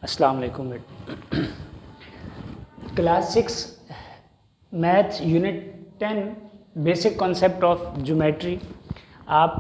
अस्सलाम वालेकुम। Class 6 maths unit 10 basic concept of geometry. आप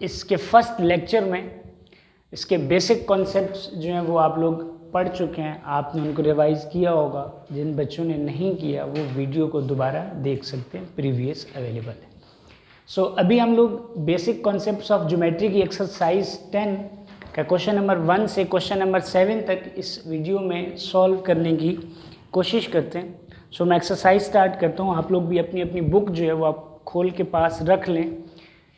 इसके फर्स्ट लेक्चर में इसके बेसिक कॉन्सेप्ट्स जो हैं वो आप लोग पढ़ चुके हैं, आपने उनको रिवाइज़ किया होगा। जिन बच्चों ने नहीं किया वो वीडियो को दोबारा देख सकते हैं, प्रीवियस अवेलेबल है। सो अभी हम लोग बेसिक कॉन्सेप्ट्स ऑफ ज्योमेट्री की एक्सरसाइज 10 का क्वेश्चन नंबर 1 से क्वेश्चन नंबर 7 तक इस वीडियो में सॉल्व करने की कोशिश करते हैं। सो मैं एक्सरसाइज स्टार्ट करता हूँ। आप लोग भी अपनी अपनी बुक जो है वो आप खोल के पास रख लें,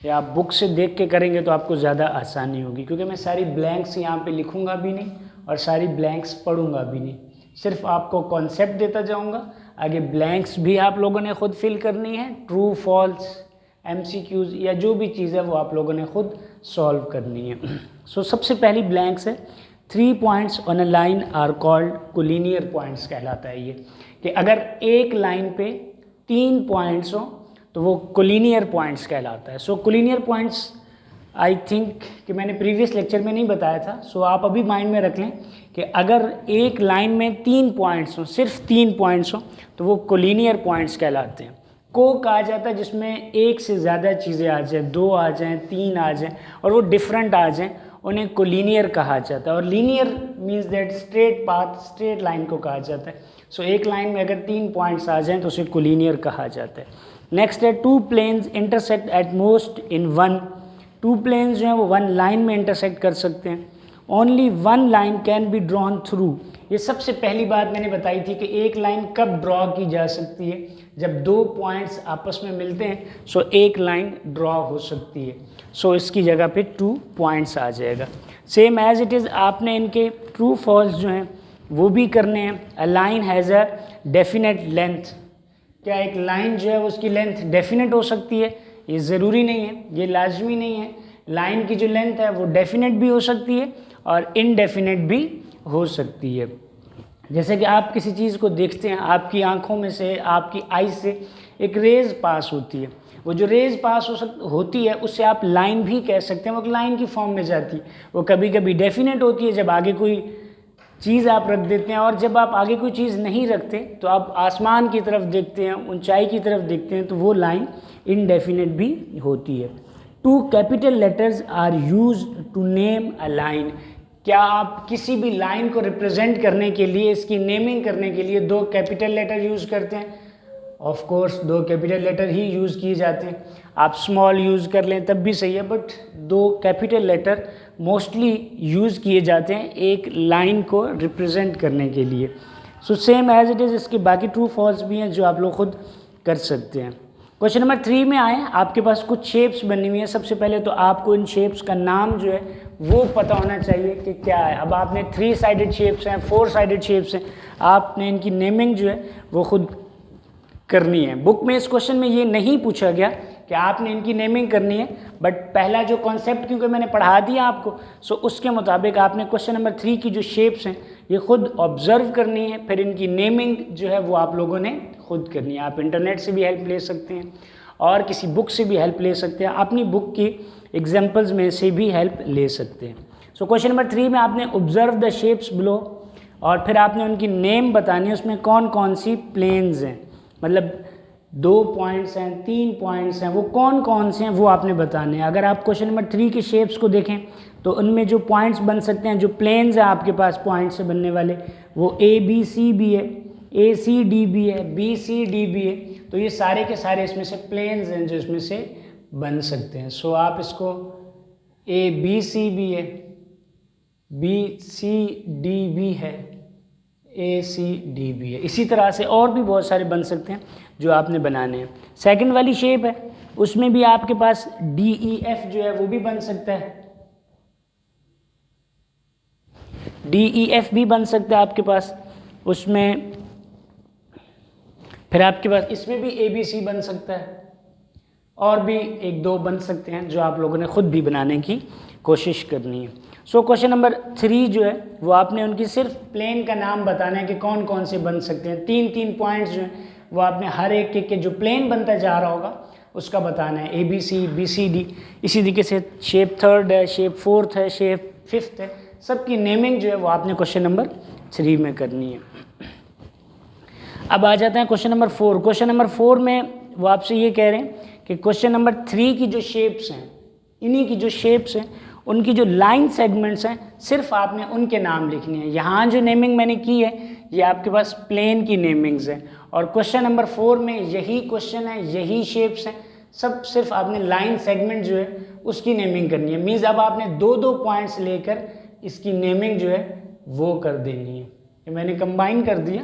या आप बुक से देख के करेंगे तो आपको ज़्यादा आसानी होगी, क्योंकि मैं सारी ब्लैंक्स यहाँ पे लिखूँगा भी नहीं और सारी ब्लैंक्स पढ़ूँगा भी नहीं। सिर्फ आपको कॉन्सेप्ट देता जाऊँगा, आगे ब्लैंक्स भी आप लोगों ने खुद फिल करनी है। ट्रू फॉल्स MCQs या जो भी चीज़ है वो आप लोगों ने खुद सॉल्व करनी है। सो सबसे पहली ब्लैंक्स है 3 points on a line are called collinear points कहलाता है ये, कि अगर एक लाइन पे 3 पॉइंट्स हो तो वो कोलिनियर पॉइंट्स कहलाता है। सो कोलिनियर पॉइंट्स आई थिंक कि मैंने प्रीवियस लेक्चर में नहीं बताया था। सो आप अभी माइंड में रख लें कि अगर एक लाइन में 3 पॉइंट्स हो, सिर्फ 3 पॉइंट्स हो, तो वो कोलिनियर पॉइंट्स कहलाते हैं। को कहा जाता है जिसमें एक से ज़्यादा चीज़ें आ जाएँ, 2 आ जाएँ, 3 आ जाएँ और वो डिफरेंट आ जाएँ, उन्हें कोलिनियर कहा जाता है। और linear means that straight path, straight line को कहा जाता है। सो एक लाइन में अगर 3 पॉइंट्स आ जाएँ तो उसे कोलिनियर कहा जाता है। नेक्स्ट है 2 planes intersect at most in 1। 2 planes जो हैं वो 1 लाइन में इंटरसेक्ट कर सकते हैं। Only 1 line can be drawn through. ये सबसे पहली बात मैंने बताई थी कि एक लाइन कब ड्रॉ की जा सकती है, जब 2 पॉइंट्स आपस में मिलते हैं। सो एक लाइन ड्रॉ हो सकती है। सो इसकी जगह पे 2 पॉइंट्स आ जाएगा। सेम एज इट इज़ आपने इनके ट्रू फॉल्स जो हैं वो भी करने हैं। A line has a definite length. क्या एक लाइन जो है उसकी लेंथ डेफिनेट हो सकती है? ये ज़रूरी नहीं है, ये लाजमी नहीं है। लाइन की जो लेंथ है वो डेफिनेट भी हो सकती है और इनडेफिनेट भी हो सकती है। जैसे कि आप किसी चीज़ को देखते हैं, आपकी आंखों में से, आपकी आई से एक रेज़ पास होती है। वो जो रेज़ पास होती है उससे आप लाइन भी कह सकते हैं, वो लाइन की फॉर्म में जाती है। वो कभी कभी डेफिनेट होती है जब आगे कोई चीज़ आप रख देते हैं, और जब आप आगे कोई चीज़ नहीं रखते तो आप आसमान की तरफ देखते हैं, ऊंचाई की तरफ देखते हैं, तो वो लाइन इनडेफिनेट भी होती है। 2 capital letters are used to name a line. क्या आप किसी भी लाइन को रिप्रेजेंट करने के लिए, इसकी नेमिंग करने के लिए 2 कैपिटल लेटर यूज़ करते हैं? ऑफ कोर्स 2 कैपिटल लेटर ही यूज़ किए जाते हैं। आप स्मॉल यूज़ कर लें तब भी सही है, but 2 capital letter mostly use किए जाते हैं एक लाइन को रिप्रेजेंट करने के लिए। So same as it is इसके बाकी ट्रू फॉल्स भी हैं जो आप लोग खुद कर सकते हैं। क्वेश्चन नंबर 3 में आए, आपके पास कुछ शेप्स बनी हुई हैं। सबसे पहले तो आपको इन शेप्स का नाम जो है वो पता होना चाहिए कि क्या है। अब आपने 3 साइडेड शेप्स हैं, 4 साइडेड शेप्स हैं, आपने इनकी नेमिंग जो है वो खुद करनी है। बुक में इस क्वेश्चन में ये नहीं पूछा गया कि आपने इनकी नेमिंग करनी है, बट पहला जो कॉन्सेप्ट क्योंकि मैंने पढ़ा दिया आपको, सो उसके मुताबिक आपने क्वेश्चन नंबर 3 की जो शेप्स हैं ये खुद ऑब्जर्व करनी है, फिर इनकी नेमिंग जो है वो आप लोगों ने खुद करनी है। आप इंटरनेट से भी हेल्प ले सकते हैं और किसी बुक से भी हेल्प ले सकते हैं, अपनी बुक की एग्जाम्पल्स में से भी हेल्प ले सकते हैं। सो क्वेश्चन नंबर 3 में आपने ऑब्जर्व द शेप्स बिलो, और फिर आपने उनकी नेम बतानी है, उसमें कौन कौन सी प्लेन्स हैं, मतलब 2 पॉइंट्स हैं, 3 पॉइंट्स हैं, वो कौन कौन से हैं वो आपने बताने हैं। अगर आप क्वेश्चन नंबर 3 के शेप्स को देखें तो उनमें जो पॉइंट्स बन सकते हैं, जो प्लेन्स हैं आपके पास पॉइंट से बनने वाले, वो ABC भी है, ACD भी है, BCD भी है। तो ये सारे के सारे इसमें से प्लेन्स हैं जो इसमें से बन सकते हैं। सो आप इसको ABC भी है, BCD भी है, ACD भी है। इसी तरह से और भी बहुत सारे बन सकते हैं जो आपने बनाने हैं। सेकंड वाली शेप है, उसमें भी आपके पास DEF जो है वो भी बन सकता है, DEF भी बन सकता है आपके पास। उसमें फिर आपके पास इसमें भी ABC बन सकता है, और भी 1-2 बन सकते हैं जो आप लोगों ने खुद भी बनाने की कोशिश करनी है। सो क्वेश्चन नंबर 3 जो है वो आपने उनकी सिर्फ प्लेन का नाम बताना है कि कौन कौन से बन सकते हैं। 3-3 पॉइंट्स जो हैं वो आपने हर एक के जो प्लेन बनता जा रहा होगा उसका बताना है, ABC, BCD। इसी तरीके से शेप 3rd है, शेप 4th है, शेप 5th है, सबकी नेमिंग जो है वो आपने क्वेश्चन नंबर 3 में करनी है। अब आ जाते हैं क्वेश्चन नंबर 4। क्वेश्चन नंबर 4 में वो आपसे ये कह रहे हैं कि क्वेश्चन नंबर 3 की जो शेप्स हैं, इन्हीं की जो शेप्स हैं, उनकी जो लाइन सेगमेंट्स हैं, सिर्फ आपने उनके नाम लिखने हैं। यहाँ जो नेमिंग मैंने की है ये आपके पास प्लेन की नेमिंग्स हैं, और क्वेश्चन नंबर 4 में यही क्वेश्चन है, यही शेप्स हैं, सब सिर्फ आपने लाइन सेगमेंट जो है उसकी नेमिंग करनी है। मीन्स अब आपने 2-2 पॉइंट्स लेकर इसकी नेमिंग जो है वो कर देनी है। ये मैंने कंबाइन कर दिया।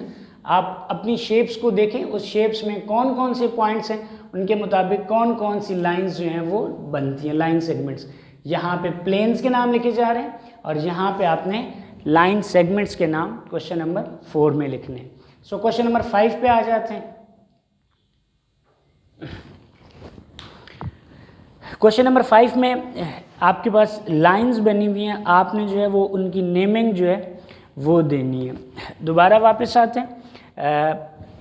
आप अपनी शेप्स को देखें, उस शेप्स में कौन कौन से पॉइंट्स हैं, उनके मुताबिक कौन कौन सी लाइंस जो हैं वो बनती हैं, लाइन सेगमेंट्स। यहाँ पे प्लेन्स के नाम लिखे जा रहे हैं और यहाँ पे आपने लाइन सेगमेंट्स के नाम क्वेश्चन नंबर 4 में लिखने हैं। सो क्वेश्चन नंबर 5 पे आ जाते हैं। क्वेश्चन नंबर 5 में आपके पास लाइंस बनी हुई हैं, आपने जो है वो उनकी नेमिंग जो है वो देनी है। दोबारा वापस आते हैं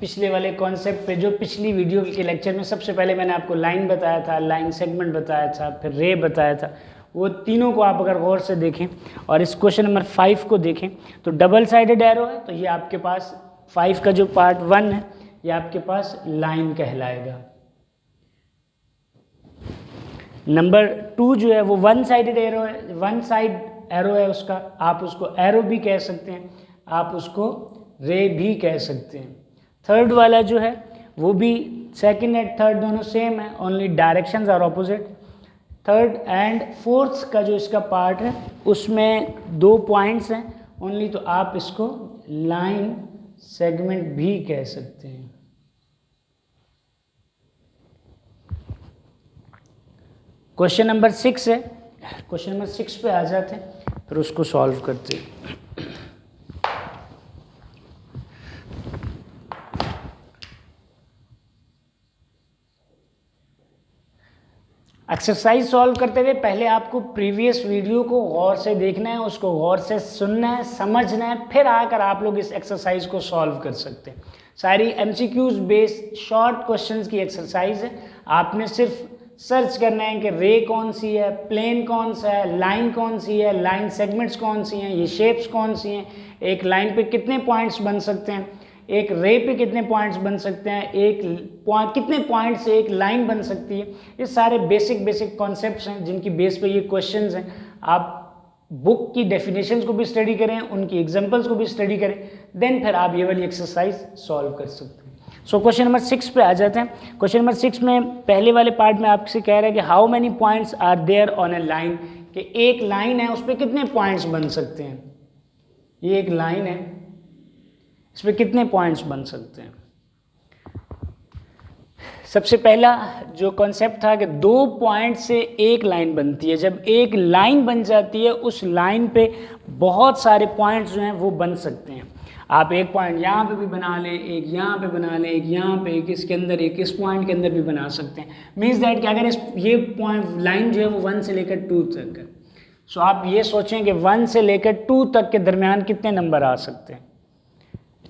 पिछले वाले कॉन्सेप्ट पे, जो पिछली वीडियो के लेक्चर में सबसे पहले मैंने आपको लाइन बताया था, लाइन सेगमेंट बताया था, फिर रे बताया था। वो तीनों को आप अगर गौर से देखें और इस क्वेश्चन नंबर 5 को देखें तो डबल साइडेड एरो है, तो ये आपके पास 5 का जो पार्ट 1 है ये आपके पास लाइन कहलाएगा। नंबर 2 जो है वो वन साइडेड एरो है, वन साइड एरो है उसका, आप उसको एरो भी कह सकते हैं, आप उसको रे भी कह सकते हैं। थर्ड वाला जो है वो भी सेकंड एंड थर्ड दोनों सेम है, only directions are opposite. Third and fourth का जो इसका पार्ट है उसमें 2 पॉइंट्स हैं ओनली, तो आप इसको लाइन सेगमेंट भी कह सकते हैं। क्वेश्चन नंबर 6 है, क्वेश्चन नंबर 6 पे आ जाते हैं, फिर उसको सॉल्व करते हैं। एक्सरसाइज सॉल्व करते हुए पहले आपको प्रीवियस वीडियो को गौर से देखना है, उसको गौर से सुनना है, समझना है, फिर आकर आप लोग इस एक्सरसाइज को सॉल्व कर सकते हैं। सारी MCQs बेस्ड शॉर्ट क्वेश्चंस की एक्सरसाइज है। आपने सिर्फ सर्च करना है कि रे कौन सी है, प्लेन कौन सा है, लाइन कौन सी है, लाइन सेगमेंट्स कौन सी हैं, ये शेप्स कौन सी हैं, एक लाइन पे कितने पॉइंट्स बन सकते हैं, एक रे पे कितने पॉइंट्स बन सकते हैं, कितने पॉइंट से एक लाइन बन सकती है। ये सारे बेसिक कॉन्सेप्ट्स हैं जिनकी बेस पे ये क्वेश्चंस हैं। आप बुक की डेफिनेशंस को भी स्टडी करें, उनकी एग्जांपल्स को भी स्टडी करें, देन फिर आप ये वाली एक्सरसाइज सॉल्व कर सकते हैं। सो क्वेश्चन नंबर 6 पे आ जाते हैं। क्वेश्चन नंबर 6 में पहले वाले पार्ट में आपसे कह रहा है कि how many points are there on a line, कि एक लाइन है उस पर कितने पॉइंट्स बन सकते हैं। ये एक लाइन है, इस पर कितने पॉइंट्स बन सकते हैं। सबसे पहला जो कॉन्सेप्ट था कि 2 पॉइंट से एक लाइन बनती है। जब एक लाइन बन जाती है उस लाइन पे बहुत सारे पॉइंट्स जो हैं वो बन सकते हैं। आप एक पॉइंट यहाँ पे भी बना लें, एक यहाँ पे बना लें, एक यहाँ पे, एक इसके अंदर, एक इस पॉइंट के अंदर भी बना सकते हैं। मीन्स दैट कि अगर ये पॉइंट लाइन जो है वो 1 से लेकर 2 तक है, सो आप ये सोचें कि 1 से लेकर 2 तक के दरमियान कितने नंबर आ सकते हैं।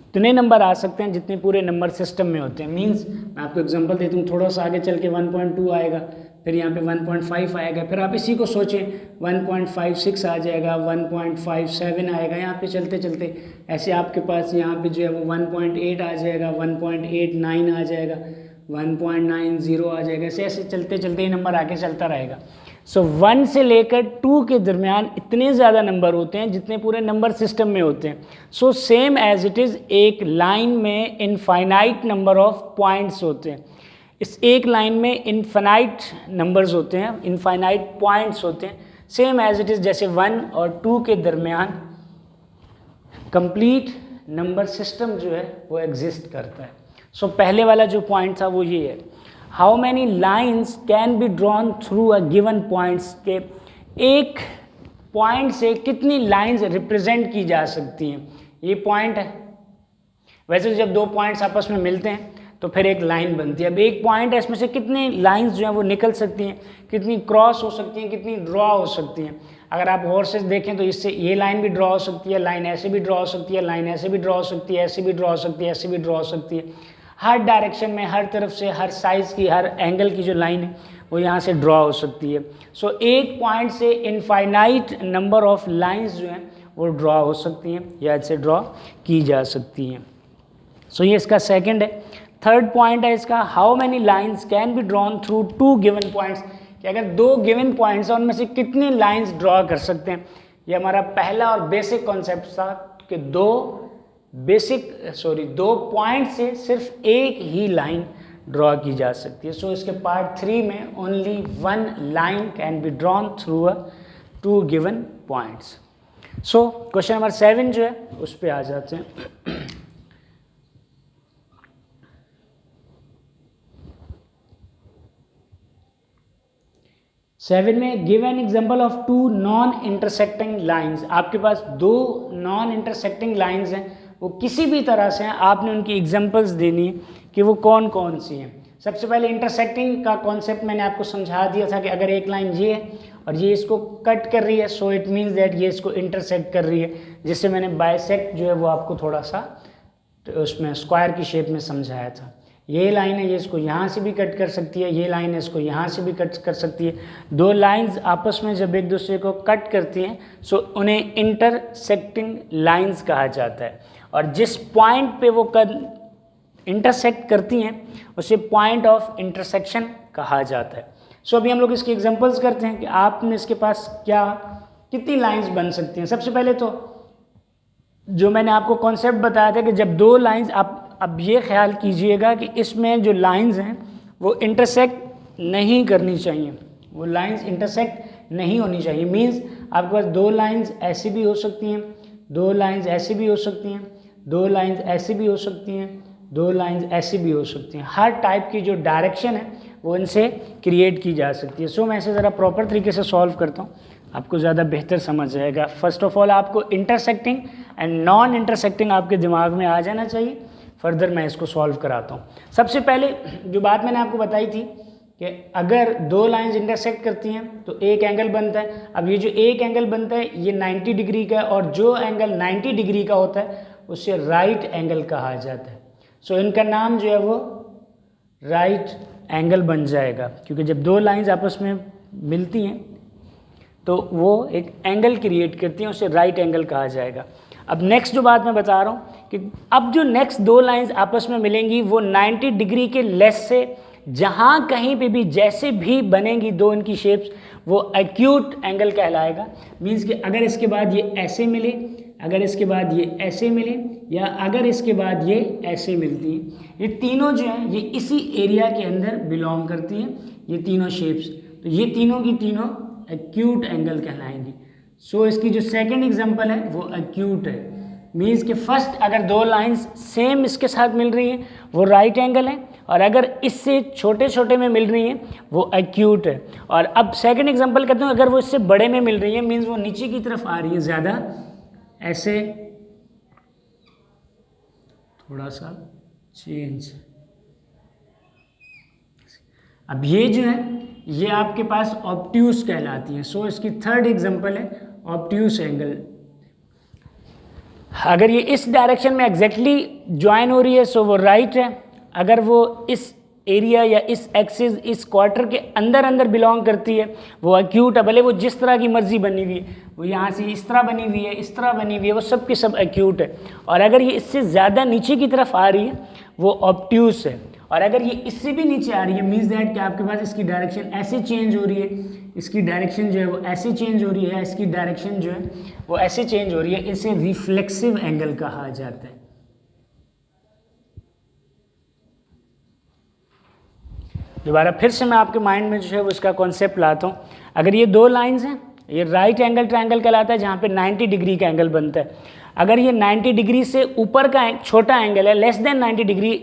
इतने नंबर आ सकते हैं जितने पूरे नंबर सिस्टम में होते हैं। मींस मैं आपको एग्जांपल देता हूँ, थोड़ा सा आगे चल के 1.2 आएगा, फिर यहाँ पे 1.5 आएगा, फिर आप इसी को सोचें 1.56 आ जाएगा, 1.57 आएगा, यहाँ पे चलते चलते ऐसे आपके पास यहाँ पे जो है वो 1.8 आ जाएगा, 1.89 आ जाएगा, 1.90 आ जाएगा, ऐसे ऐसे चलते चलते ये नंबर आगे चलता रहेगा। सो 1 से लेकर 2 के दरमियान इतने ज़्यादा नंबर होते हैं जितने पूरे नंबर सिस्टम में होते हैं। So same as it is एक लाइन में इनफाइनाइट नंबर ऑफ पॉइंट्स होते हैं। इस एक लाइन में इनफाइनाइट नंबर्स होते हैं, इनफाइनाइट पॉइंट्स होते हैं। सेम एज इट इज़ जैसे 1 और 2 के दरमियान कंप्लीट नंबर सिस्टम जो है वो एग्जिस्ट करता है। सो पहले वाला जो पॉइंट था वो ये है, how many lines can be drawn through a given points, के एक पॉइंट से कितनी लाइंस रिप्रेजेंट की जा सकती हैं। ये पॉइंट है, वैसे जब 2 पॉइंट्स आपस में मिलते हैं तो फिर एक लाइन बनती है। अब एक पॉइंट है, इसमें से कितनी लाइंस जो हैं वो निकल सकती हैं, कितनी क्रॉस हो सकती हैं, कितनी ड्रॉ हो सकती हैं। अगर आप गौर से देखें तो इससे ये लाइन भी ड्रॉ हो सकती है, लाइन ऐसे भी ड्रॉ हो सकती है, लाइन ऐसे भी ड्रॉ हो सकती है, ऐसे भी ड्रॉ हो सकती है, ऐसे भी ड्रॉ हो सकती है। हर डायरेक्शन में, हर तरफ से, हर साइज़ की, हर एंगल की जो लाइन है वो यहाँ से ड्रॉ हो सकती है। सो एक पॉइंट से इनफाइनाइट नंबर ऑफ लाइंस जो हैं वो ड्रॉ हो सकती हैं या ऐसे ड्रॉ की जा सकती हैं। सो ये इसका सेकंड है। थर्ड पॉइंट है इसका, how many lines can be drawn through two given points, कि अगर दो गिवन पॉइंट्स हैं उनमें से कितनी लाइंस ड्रॉ कर सकते हैं। ये हमारा पहला और बेसिक कॉन्सेप्ट था कि दो पॉइंट से सिर्फ एक ही लाइन ड्रॉ की जा सकती है। सो इसके पार्ट 3 में only one line can be drawn through a two given points. So question number 7 जो है उस पर आ जाते हैं। सेवन में give an example of two non intersecting lines. आपके पास दो नॉन इंटरसेक्टिंग लाइन्स हैं, वो किसी भी तरह से हैं, आपने उनकी एग्जाम्पल्स देनी है कि वो कौन कौन सी हैं। सबसे पहले इंटरसेक्टिंग का कॉन्सेप्ट मैंने आपको समझा दिया था कि अगर एक लाइन ये है और ये इसको कट कर रही है, सो इट मीन्स दैट ये इसको इंटरसेक्ट कर रही है, जिससे मैंने बाइसेक्ट जो है वो आपको थोड़ा सा उसमें स्क्वायर की शेप में समझाया था। ये लाइन है, ये इसको यहाँ से भी कट कर सकती है, ये लाइन है इसको यहाँ से भी कट कर सकती है। दो लाइंस आपस में जब एक दूसरे को कट करती हैं सो उन्हें इंटरसेक्टिंग लाइंस कहा जाता है, और जिस पॉइंट पे वो इंटरसेक्ट करती हैं उसे पॉइंट ऑफ इंटरसेक्शन कहा जाता है। सो अभी हम लोग इसके एग्जांपल्स करते हैं कि आपने इसके पास कितनी लाइंस बन सकती हैं। सबसे पहले तो जो मैंने आपको कॉन्सेप्ट बताया था कि जब दो लाइंस, आप अब ये ख्याल कीजिएगा कि इसमें जो लाइंस हैं वो इंटरसेक्ट नहीं करनी चाहिए, वो लाइंस इंटरसेक्ट नहीं होनी चाहिए। मींस आपके पास दो लाइंस ऐसी भी हो सकती हैं, दो लाइंस ऐसी भी हो सकती हैं, दो लाइंस ऐसी भी हो सकती हैं, दो लाइंस ऐसी भी हो सकती हैं। हर टाइप की जो डायरेक्शन है वो इनसे क्रिएट की जा सकती है। सो मैं इसे ज़रा प्रॉपर तरीके से सॉल्व करता हूँ, आपको ज़्यादा बेहतर समझ जाएगा। फर्स्ट ऑफ ऑल आपको इंटरसेक्टिंग एंड नॉन इंटरसेक्टिंग आपके दिमाग में आ जाना चाहिए, फर्दर मैं इसको सॉल्व कराता हूँ। सबसे पहले जो बात मैंने आपको बताई थी कि अगर दो लाइंस इंटरसेक्ट करती हैं तो एक एंगल बनता है। अब ये जो एक एंगल बनता है ये 90 डिग्री का है, और जो एंगल 90 डिग्री का होता है उसे राइट एंगल कहा जाता है। सो इनका नाम जो है वो राइट एंगल बन जाएगा, क्योंकि जब दो लाइंस आपस में मिलती हैं तो वो एक एंगल क्रिएट करती हैं, उसे राइट एंगल कहा जाएगा। अब नेक्स्ट जो बात मैं बता रहा हूँ कि अब जो नेक्स्ट दो लाइंस आपस में मिलेंगी वो 90 डिग्री के लेस से जहाँ कहीं पे भी जैसे भी बनेंगी दो इनकी शेप्स, वो एक्यूट एंगल कहलाएगा। मीन्स कि अगर इसके बाद ये ऐसे मिले, अगर इसके बाद ये ऐसे मिले, या अगर इसके बाद ये ऐसे मिलती हैं, ये तीनों जो हैं ये इसी एरिया के अंदर बिलोंग करती हैं, ये तीनों शेप्स। तो ये तीनों की तीनों एक्यूट एंगल कहलाएंगी। सो इसकी जो सेकंड एग्जांपल है वो एक्यूट है। मीन्स कि फर्स्ट अगर दो लाइंस सेम इसके साथ मिल रही हैं वो राइट एंगल है, और अगर इससे छोटे छोटे में मिल रही हैं वो एक्यूट है। और अब सेकंड एग्जांपल कहते हैं अगर वो इससे बड़े में मिल रही है, मीन्स वो नीचे की तरफ आ रही है ज़्यादा, ऐसे थोड़ा सा चेंज। अब ये जो है ये आपके पास ऑब्ट्यूस कहलाती है। सो इसकी थर्ड एग्जांपल है ऑब्ट्यूस एंगल। अगर ये इस डायरेक्शन में एग्जैक्टली ज्वाइन हो रही है सो वो राइट है। अगर वो इस एरिया या इस एक्सिस, इस क्वार्टर के अंदर अंदर बिलोंग करती है वो एक्यूट है। भले वो जिस तरह की मर्जी बनी हुई है, वो यहाँ से इस तरह बनी हुई है, इस तरह बनी हुई है, वो सब की सब एक्यूट है। और अगर ये इससे ज़्यादा नीचे की तरफ आ रही है वो ऑब्ट्यूस है। और अगर ये इससे भी नीचे आ रही है, मीन्स दैट कि आपके पास इसकी डायरेक्शन ऐसे चेंज हो रही है, इसकी डायरेक्शन जो है वो ऐसे चेंज हो रही है, इसकी डायरेक्शन जो है वो ऐसे चेंज हो रही है, इसे रिफ्लेक्सिव एंगल कहा जाता है। दोबारा फिर से मैं आपके माइंड में जो है वो इसका कॉन्सेप्ट लाता हूँ। अगर ये दो लाइंस हैं, ये राइट एंगल ट्रायंगल कहलाता है, जहाँ पे 90 डिग्री का एंगल बनता है। अगर ये 90 डिग्री से ऊपर का छोटा एंगल है, लेस देन 90 डिग्री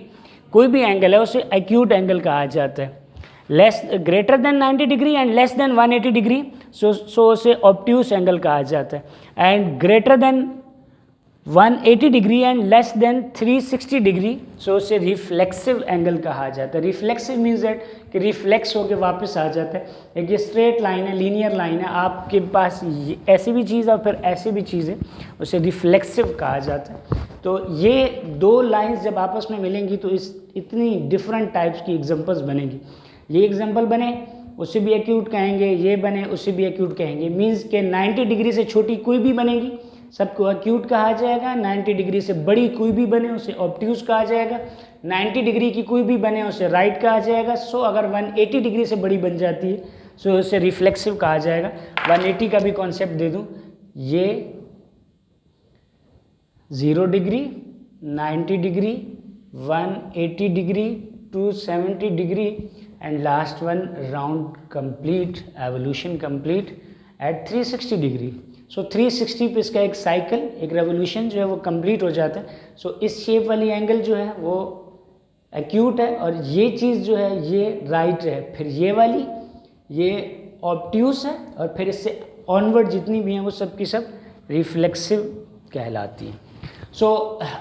कोई भी एंगल है, उसे एक्यूट एंगल कहा जाता है। Less greater than 90 degree and less than 180 degree so उसे ऑब्ट्यूस एंगल कहा जाता है। And greater than 180 degree and less than 360 degree सो उसे रिफ्लेक्सिव एंगल कहा जाता है। रिफ्लेक्सिव मीन्स दैट कि रिफ्लेक्स होकर वापस आ जाता है। एक ये स्ट्रेट लाइन है, लीनियर लाइन है, आपके पास ऐसी भी चीज़ और फिर ऐसी भी चीज़ है, उसे रिफ्लेक्सिव कहा जाता है। तो ये दो लाइंस जब आपस में मिलेंगी तो इतनी डिफरेंट टाइप्स की एग्जांपल्स बनेंगी। ये एग्जांपल बने उसे भी एक्यूट कहेंगे, ये बने उसे भी एक्यूट कहेंगे। मीन्स के 90 डिग्री से छोटी कोई भी बनेगी सबको एक्यूट कहा जाएगा। 90 डिग्री से बड़ी कोई भी बने उसे ऑब्ट्यूज कहा जाएगा। 90 डिग्री की कोई भी बने उसे राइट कहा जाएगा। सो अगर 180 डिग्री से बड़ी बन जाती है सो उसे रिफ्लेक्सिव कहा जाएगा। 180 का भी कॉन्सेप्ट दे दूं, ये 0 degree, 90 degree, 180 degree, 270 degree and last one round complete, evolution complete at 360 degree. So 360 पे इसका एक साइकिल, एक रेवोल्यूशन जो है वो कंप्लीट हो जाता है। सो इस शेप वाली एंगल जो है वो एक्यूट है और ये चीज़ जो है ये राइट है, फिर ये वाली ये ऑब्ट्यूस है और फिर इससे ऑनवर्ड जितनी भी हैं वो सब की सब रिफ्लेक्सिव कहलाती हैं। सो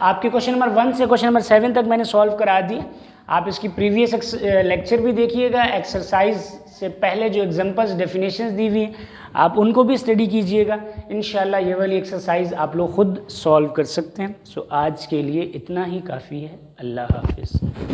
आपके क्वेश्चन नंबर 1 से क्वेश्चन नंबर 7 तक मैंने सॉल्व करा दिए। आप इसकी प्रीवियस लेक्चर भी देखिएगा, एक्सरसाइज से पहले जो एग्जाम्पल्स डेफिनेशंस दी हुई हैं आप उनको भी स्टडी कीजिएगा। इंशाल्लाह ये वाली एक्सरसाइज आप लोग खुद सॉल्व कर सकते हैं। सो आज के लिए इतना ही काफ़ी है। अल्लाह हाफिज़।